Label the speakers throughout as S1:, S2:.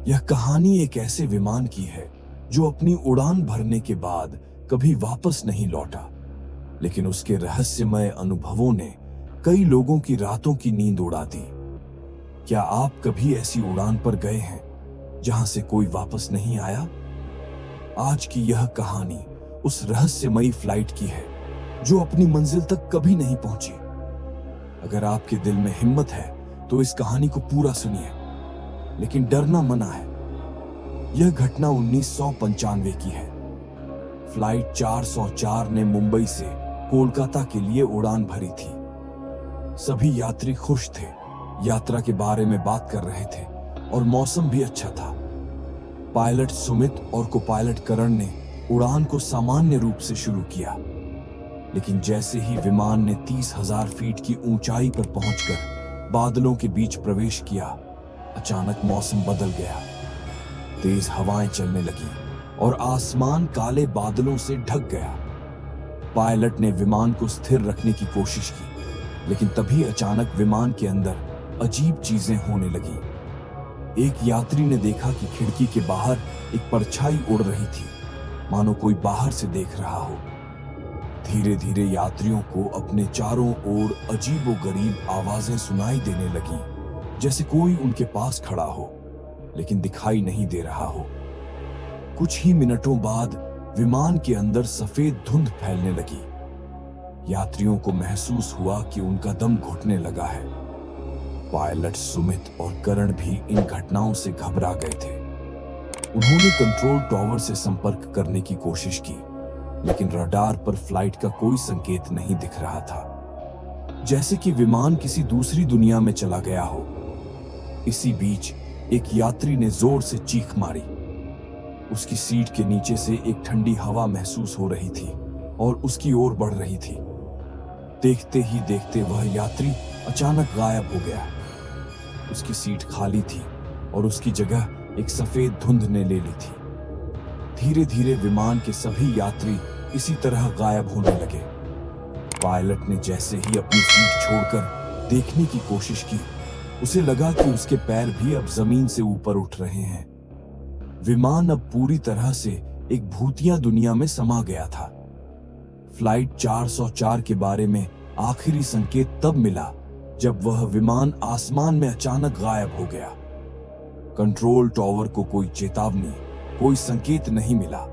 S1: यह कहानी एक ऐसे विमान की है जो अपनी उड़ान भरने के बाद कभी वापस नहीं लौटा, लेकिन उसके रहस्यमय अनुभवों ने कई लोगों की रातों की नींद उड़ा दी। क्या आप कभी ऐसी उड़ान पर गए हैं जहां से कोई वापस नहीं आया? आज की यह कहानी उस रहस्यमयी फ्लाइट की है जो अपनी मंजिल तक कभी नहीं पहुंची। अगर आपके दिल में हिम्मत है तो इस कहानी को पूरा सुनिए, लेकिन डरना मना है। यह घटना 1995 की है। फ्लाइट 404 ने मुंबई से कोलकाता के लिए उड़ान भरी थी। सभी यात्री खुश थे, यात्रा के बारे में बात कर रहे थे और मौसम भी अच्छा था। पायलट सुमित और को पायलट करण ने उड़ान को सामान्य रूप से शुरू किया, लेकिन जैसे ही विमान ने 30,000 फीट की ऊंचाई पर पहुंचकर बादलों के बीच प्रवेश किया, अचानक मौसम बदल गया। तेज हवाएं चलने लगी और आसमान काले बादलों से ढक गया। पायलट ने विमान को स्थिर रखने की कोशिश की, लेकिन तभी अचानक विमान के अंदर अजीब चीजें होने लगी। एक यात्री ने देखा कि खिड़की के बाहर एक परछाई उड़ रही थी, मानो कोई बाहर से देख रहा हो। धीरे धीरे यात्रियों को अपने चारों ओर अजीबोगरीब आवाजें सुनाई देने लगी, जैसे कोई उनके पास खड़ा हो, लेकिन दिखाई नहीं दे रहा हो। कुछ ही मिनटों बाद विमान के अंदर सफेद धुंध फैलने लगी। यात्रियों को महसूस हुआ कि उनका दम घुटने लगा है। पायलट सुमित और करण भी इन घटनाओं से घबरा गए थे। उन्होंने कंट्रोल टॉवर से संपर्क करने की कोशिश की, लेकिन रडार पर फ्लाइट का कोई संकेत नहीं दिख रहा था, जैसे कि विमान किसी दूसरी दुनिया में चला गया हो। इसी बीच एक यात्री ने जोर से चीख मारी। उसकी सीट के नीचे से एक ठंडी हवा महसूस हो रही थी और उसकी ओर बढ़ रही थी। देखते ही देखते वह यात्री अचानक गायब हो गया। उसकी सीट खाली थी और उसकी जगह एक सफेद धुंध ने ले ली थी। धीरे धीरे विमान के सभी यात्री इसी तरह गायब होने लगे। पायलट ने जैसे ही अपनी सीट छोड़कर देखने की कोशिश की, उसे लगा कि उसके पैर भी अब जमीन से ऊपर उठ रहे हैं। विमान अब पूरी तरह से एक भूतिया दुनिया में समा गया था। फ्लाइट 404 के बारे में आखिरी संकेत तब मिला जब वह विमान आसमान में अचानक गायब हो गया। कंट्रोल टॉवर को कोई चेतावनी, कोई संकेत नहीं मिला।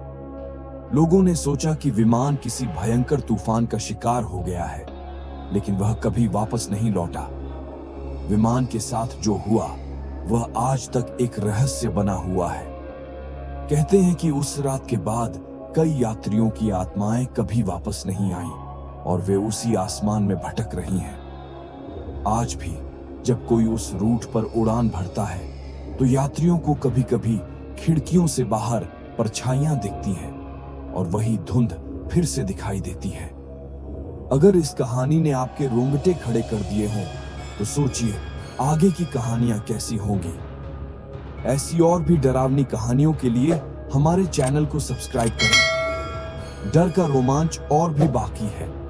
S1: लोगों ने सोचा कि विमान किसी भयंकर तूफान का शिकार हो गया है, लेकिन वह कभी वापस नहीं लौटा। विमान के साथ जो हुआ वह आज तक एक रहस्य बना हुआ है। कहते हैं कि उस रात के बाद कई यात्रियों की आत्माएं कभी वापस नहीं आईं और वे उसी आसमान में भटक रही हैं। आज भी जब कोई उस रूट पर उड़ान भरता है तो यात्रियों को कभी-कभी खिड़कियों से बाहर परछाइयां दिखती हैं और वही धुंध फिर से दिखाई देती है। अगर इस कहानी ने आपके रोंगटे खड़े कर दिए हों तो सोचिए आगे की कहानियां कैसी होंगी। ऐसी और भी डरावनी कहानियों के लिए हमारे चैनल को सब्सक्राइब करें। डर का रोमांच और भी बाकी है।